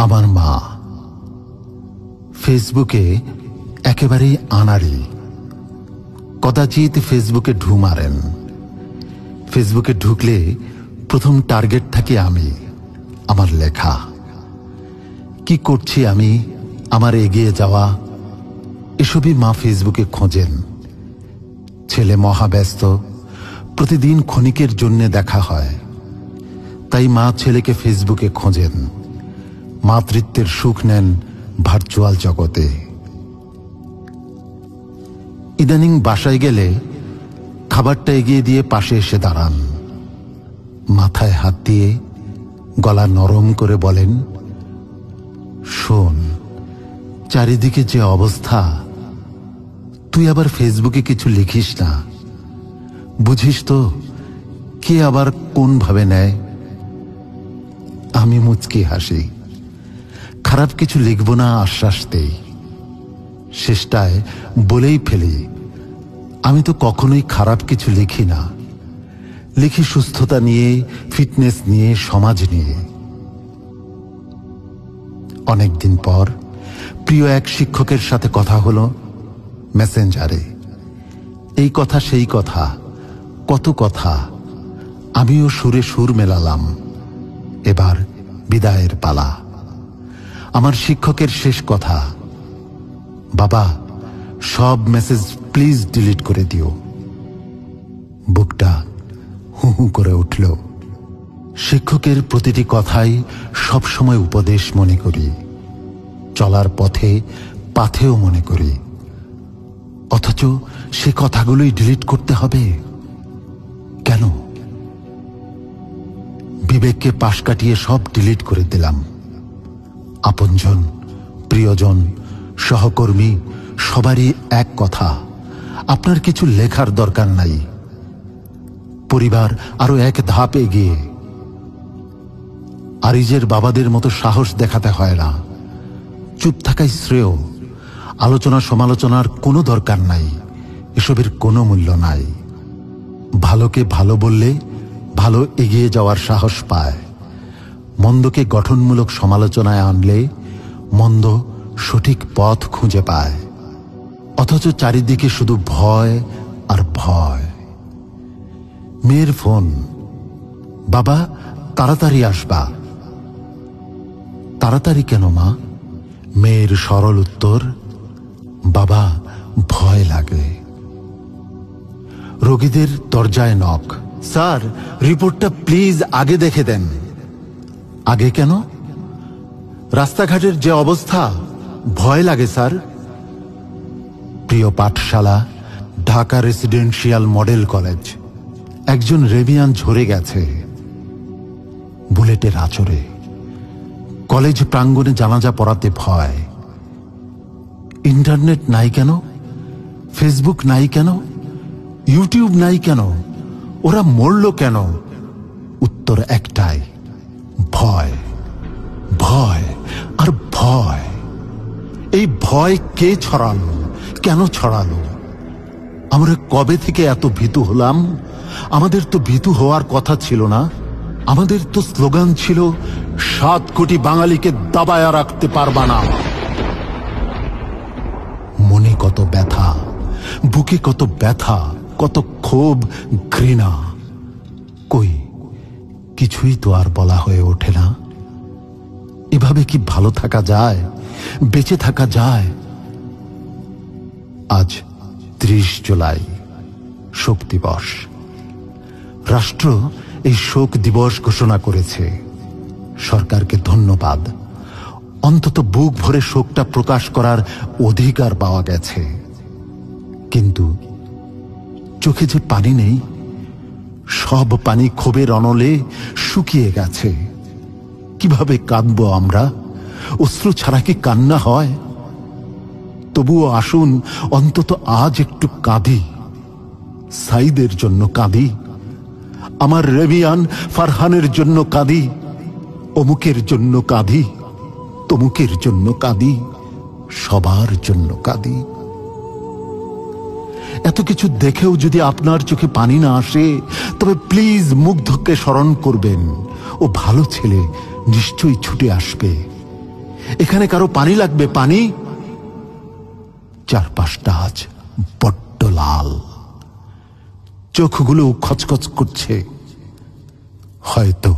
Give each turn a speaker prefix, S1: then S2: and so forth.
S1: আমার মা ফেসবুকে একেবারেই আনাড়ি। কদাচিৎ ফেসবুকে ঢু মারেন। ফেসবুকে ঢুকলে প্রথম টার্গেট থাকি আমি, আমার লেখা। কি করছি আমি, আমার এগিয়ে যাওয়া, এসবই মা ফেসবুকে খোঁজেন। ছেলে মহাব্যস্ত, প্রতিদিন ক্ষণিকের জন্য দেখা হয়, তাই মা ছেলেকে ফেসবুকে খোঁজেন। মাতৃত্বের সুখ নেন ভার্চুয়াল জগতে। ইদানিং বাসায় গেলে খাবারটা এগিয়ে দিয়ে পাশে এসে দাঁড়ান, মাথায় হাত দিয়ে গলা নরম করে বলেন, শোন, চারিদিকে যে অবস্থা, তুই আবার ফেসবুকে কিছু লিখিস না। বুঝিস তো কে আবার কোন ভাবে নেয়। আমি মুচকি হাসি, খারাপ কিছু লিখব না আশ্বাস দেই। শেষটায় বলেই ফেলি, আমি তো কখনোই খারাপ কিছু লিখি না। লিখি সুস্থতা নিয়ে, ফিটনেস নিয়ে, সমাজ নিয়ে। অনেকদিন পর প্রিয় এক শিক্ষকের সাথে কথা হলো মেসেঞ্জারে। এই কথা সেই কথা, কত কথা। আমিও সুরে সুর মেলালাম। এবার বিদায়ের পালা। আমার শিক্ষকের শেষ কথা, বাবা, সব মেসেজ প্লিজ ডিলিট করে দিও। বুকটা হু হু করে উঠল। শিক্ষকের প্রতিটি কথাই সবসময় উপদেশ মনে করি, চলার পথে পাথেও মনে করি। অথচ সে কথাগুলোই ডিলিট করতে হবে কেন? বিবেককে পাশ কাটিয়ে সব ডিলিট করে দিলাম। আপনজন, প্রিয়জন, সহকর্মী সবারই এক কথা, আপনার কিছু লেখার দরকার নাই। পরিবার আরো এক ধাপ এগিয়ে। আরিজের বাবাদের মতো সাহস দেখাতে হয় না, চুপ থাকাই শ্রেয়। আলোচনা সমালোচনার কোনো দরকার নাই, এসবের কোনো মূল্য নাই। ভালোকে ভালো বললে ভালো এগিয়ে যাওয়ার সাহস পায়। মন্দকে গঠনমূলক সমালোচনায় আনলে মন্দ সঠিক পথ খুঁজে পায়। অথচ চারিদিকে শুধু ভয় আর ভয়। মেয়ের ফোন, বাবা তাড়াতাড়ি আসবা। তাড়াতাড়ি কেন মা? মেয়ের সরল উত্তর, বাবা ভয় লাগে। রোগীদের দরজায় নক, স্যার রিপোর্টটা প্লিজ আগে দেখে দেন। আগে কেন? রাস্তাঘাটের যে অবস্থা, ভয় লাগে স্যার। প্রিয় পাঠশালা ঢাকা রেসিডেন্সিয়াল মডেল কলেজ। একজন রেমিয়ান ঝরে গেছে বুলেটের আঁচড়ে। কলেজ প্রাঙ্গণে জানাজা পড়াতে ভয়। ইন্টারনেট নাই কেন? ফেসবুক নাই কেন? ইউটিউব নাই কেন? ওরা মরল কেন? উত্তর একটাই, ভয়। ভয় আর ভয়। এই ভয় কে ছড়ালো, কেন ছড়ালো? আমরা কবে থেকে এত ভীতু হলাম? আমাদের তো ভীতু হওয়ার কথা ছিল না। আমাদের তো স্লোগান ছিল, 7 কোটি বাঙালিকে দাবায়া রাখতে পারবা না। মনে কত ব্যথা, বুকে কত ব্যথা, কত ক্ষোভ, ঘৃণা। কই কিছুই তো আর বলা হয়ে ওঠে না। এভাবে কি ভালো থাকা যায়, বেঁচে থাকা যায়? আজ 30 জুলাই, শোক দিবস। রাষ্ট্র এই শোক দিবস ঘোষণা করেছে। সরকারকে ধন্যবাদ। অন্তত বুক ভরে শোকটা প্রকাশ করার অধিকার পাওয়া গেছে। কিন্তু চোখে যে পানি নেই, সব পানি ক্ষোভের অনলে শুকিয়ে গেছে। কিভাবে কাঁদবো আমরা? অশ্রু ছাড়া কি কান্না হয়? তবুও আসুন অন্তত আজ একটু কাঁদি। সাইদের জন্য কাঁদি, আমার রেমিয়ান ফারহানের জন্য কাঁদি, অমুকের জন্য কাঁদি, তমুকের জন্য কাঁদি, সবার জন্য কাঁদি। এত কিছু দেখেও যদি আপনার চোখে পানি না আসে, তবে প্লিজ মুগ্ধকে স্মরণ করবেন। ও ভালো ছেলে, নিশ্চয়ই ছুটে আসবে। এখানে কারো পানি লাগবে? পানি? চারপাশটা আজ বড্ড লাল, চোখগুলো খচখচ করছে। হয়তো